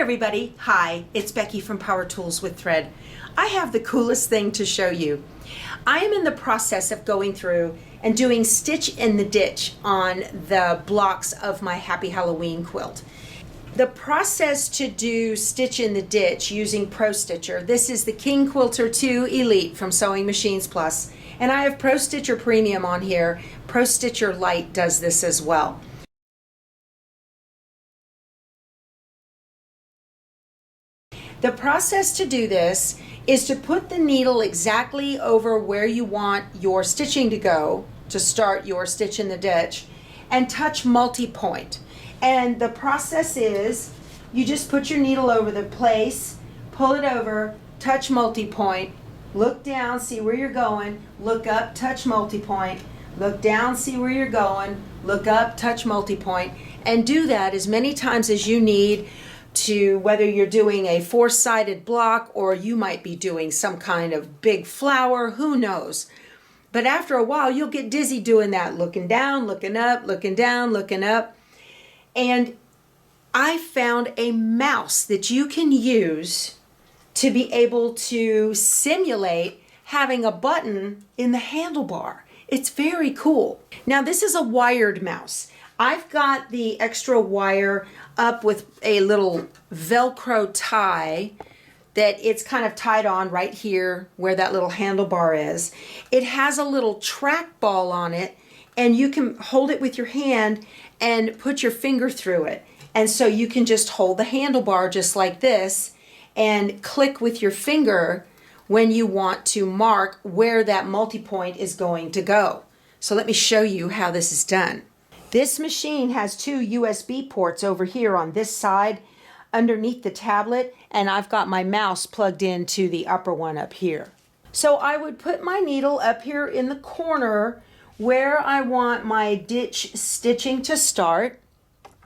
everybody, hi, it's Becky from Power Tools with Thread. I have the coolest thing to show you. I am in the process of going through and doing stitch in the ditch on the blocks of my Happy Halloween quilt. The process to do stitch in the ditch using ProStitcher, this is the King Quilter II Elite from Sewing Machines Plus, and I have ProStitcher Premium on here. ProStitcher Lite does this as well. The process to do this is to put the needle exactly over where you want your stitching to go to start your stitch in the ditch and touch multi-point. And the process is you just put your needle over the place, pull it over, touch multi-point, look down, see where you're going, look up, touch multi-point, look down, see where you're going, look up, touch multi-point, and do that as many times as you need to, whether you're doing a four-sided block or you might be doing some kind of big flower, who knows. But after a while, you'll get dizzy doing that, looking down, looking up, looking down, looking up. And I found a mouse that you can use to be able to simulate having a button in the handlebar. It's very cool. Now, this is a wired mouse. I've got the extra wire up with a little Velcro tie that it's kind of tied on right here where that little handlebar is. It has a little trackball on it, and you can hold it with your hand and put your finger through it. And so you can just hold the handlebar just like this and click with your finger when you want to mark where that multi-point is going to go. So let me show you how this is done. This machine has two USB ports over here on this side underneath the tablet, and I've got my mouse plugged into the upper one up here. So I would put my needle up here in the corner where I want my ditch stitching to start.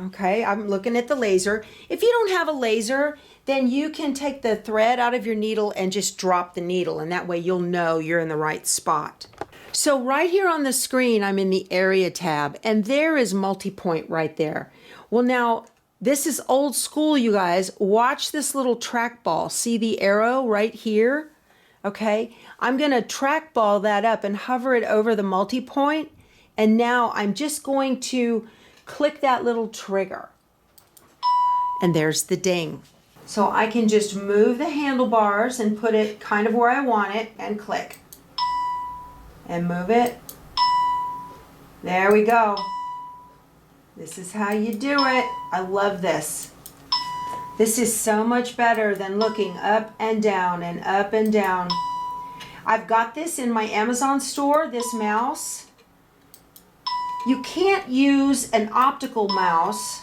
Okay, I'm looking at the laser. If you don't have a laser, then you can take the thread out of your needle and just drop the needle, and that way you'll know you're in the right spot. So right here on the screen, I'm in the area tab, and there is multi-point right there. Well, now, this is old school, you guys. Watch this little trackball. See the arrow right here? Okay, I'm going to trackball that up and hover it over the multi-point, and now I'm just going to click that little trigger. And there's the ding. So I can just move the handlebars and put it kind of where I want it and click. And move it. There we go. This is how you do it. I love this. This is so much better than looking up and down and up and down. I've got this in my Amazon store, this mouse. You can't use an optical mouse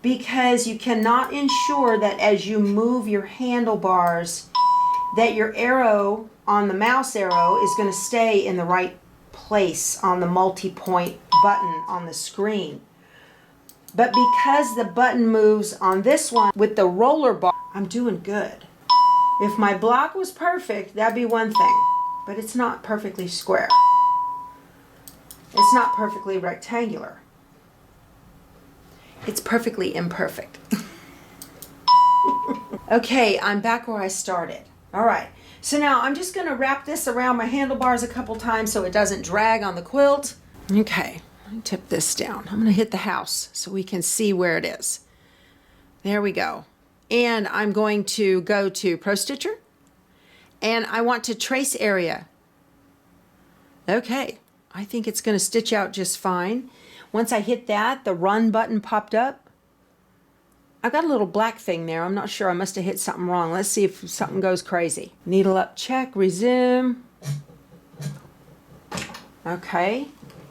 because you cannot ensure that as you move your handlebars that your arrow on the mouse arrow is going to stay in the right place on the multi-point button on the screen. But because the button moves on this one with the roller bar, I'm doing good. If my block was perfect, that'd be one thing, but it's not perfectly square. It's not perfectly rectangular. It's perfectly imperfect. Okay, I'm back where I started. All right. So now I'm just going to wrap this around my handlebars a couple times so it doesn't drag on the quilt. Okay, let me tip this down. I'm going to hit the house so we can see where it is. There we go. And I'm going to go to ProStitcher, and I want to trace area. Okay, I think it's going to stitch out just fine. Once I hit that, the run button popped up. I've got a little black thing there. I'm not sure. I must have hit something wrong. Let's see if something goes crazy. Needle up, check, resume. Okay.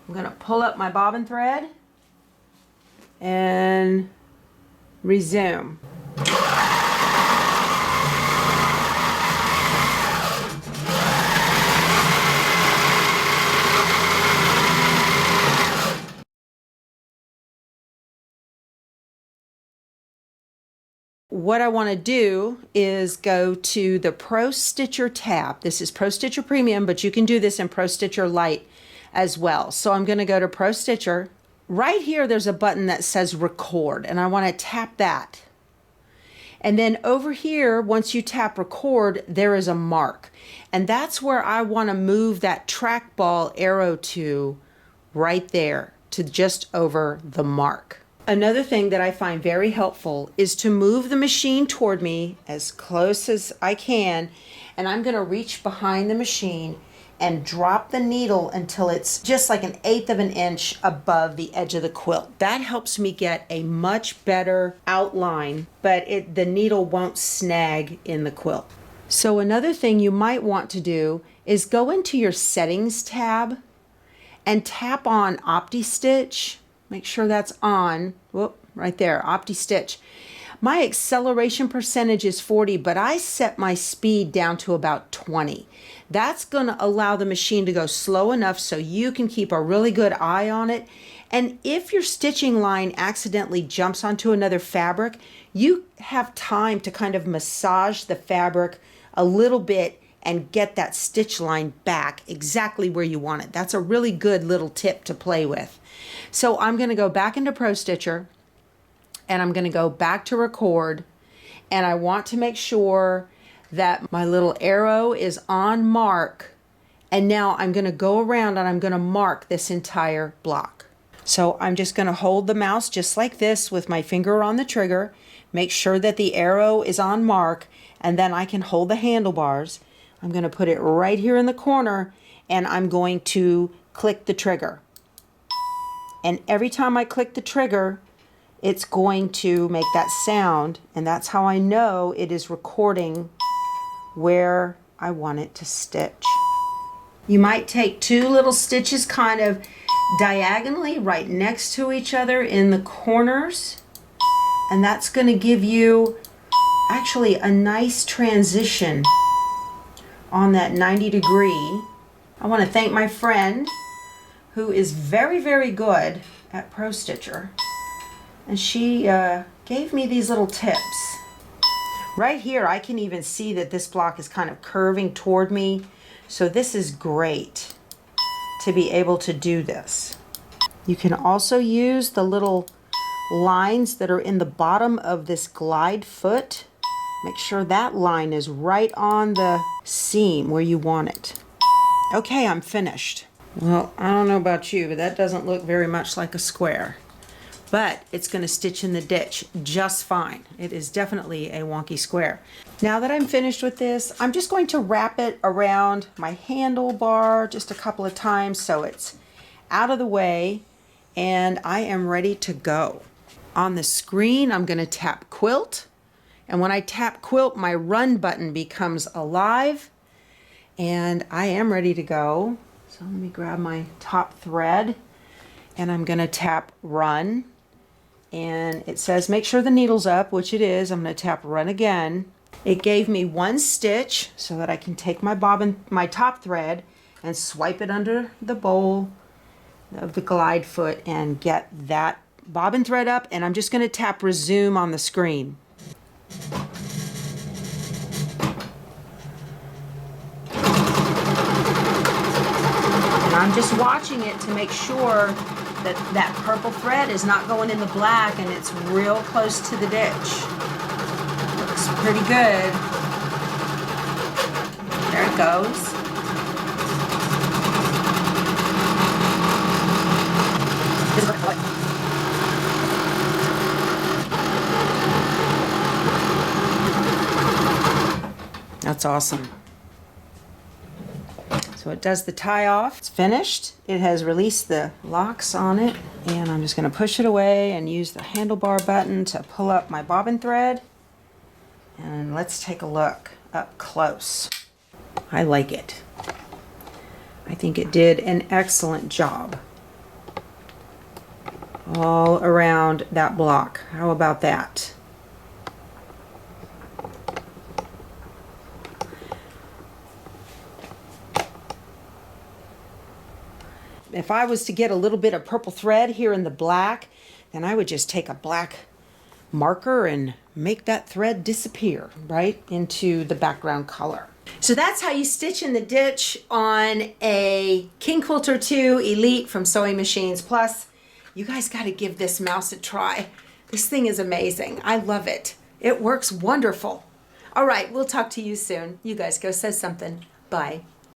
I'm going to pull up my bobbin thread and resume. What I want to do is go to the ProStitcher tab. This is ProStitcher Premium, but you can do this in ProStitcher Lite as well. So I'm going to go to ProStitcher. Right here, there's a button that says record, and I want to tap that. And then over here, once you tap record, there is a mark. And that's where I want to move that trackball arrow to, right there, to just over the mark. Another thing that I find very helpful is to move the machine toward me as close as I can, and I'm going to reach behind the machine and drop the needle until it's just like 1/8 of an inch above the edge of the quilt. That helps me get a much better outline, but the needle won't snag in the quilt. So another thing you might want to do is go into your settings tab and tap on OptiStitch. Make sure that's on. Whoop, right there, OptiStitch. My acceleration percentage is 40, but I set my speed down to about 20. That's going to allow the machine to go slow enough so you can keep a really good eye on it. And if your stitching line accidentally jumps onto another fabric, you have time to kind of massage the fabric a little bit and get that stitch line back exactly where you want it. That's a really good little tip to play with. So I'm going to go back into ProStitcher, and I'm going to go back to record, and I want to make sure that my little arrow is on mark, and now I'm going to go around and I'm going to mark this entire block. So I'm just going to hold the mouse just like this with my finger on the trigger, make sure that the arrow is on mark, and then I can hold the handlebars. I'm going to put it right here in the corner, and I'm going to click the trigger. And every time I click the trigger, it's going to make that sound, and that's how I know it is recording where I want it to stitch. You might take 2 little stitches kind of diagonally right next to each other in the corners, and that's going to give you actually a nice transition on that 90 degree. I want to thank my friend who is very, very good at ProStitcher, and she gave me these little tips. Right here, I can even see that this block is kind of curving toward me. So this is great to be able to do this. You can also use the little lines that are in the bottom of this glide foot. Make sure that line is right on the seam where you want it. Okay, I'm finished. Well, I don't know about you, but that doesn't look very much like a square. But it's going to stitch in the ditch just fine. It is definitely a wonky square. Now that I'm finished with this, I'm just going to wrap it around my handlebar just a couple of times so it's out of the way, and I am ready to go. On the screen, I'm going to tap quilt, and when I tap quilt, my run button becomes alive, and I am ready to go. So let me grab my top thread, and I'm going to tap run. And it says make sure the needle's up, which it is. I'm going to tap run again. It gave me 1 stitch so that I can take my bobbin, my top thread, and swipe it under the bowl of the glide foot and get that bobbin thread up. And I'm just going to tap resume on the screen. And I'm just watching it to make sure that purple thread is not going in the black and it's real close to the ditch. Looks pretty good. There it goes. That's awesome. So it does the tie off. It's finished. It has released the locks on it, and I'm just going to push it away and use the handlebar button to pull up my bobbin thread. And let's take a look up close. I like it. I think it did an excellent job all around that block. How about that? If I was to get a little bit of purple thread here in the black, then I would just take a black marker and make that thread disappear right into the background color. So that's how you stitch in the ditch on a King Quilter II Elite from Sewing Machines Plus. You guys got to give this mouse a try. This thing is amazing. I love it. It works wonderful. All right, we'll talk to you soon. You guys go say something. Bye.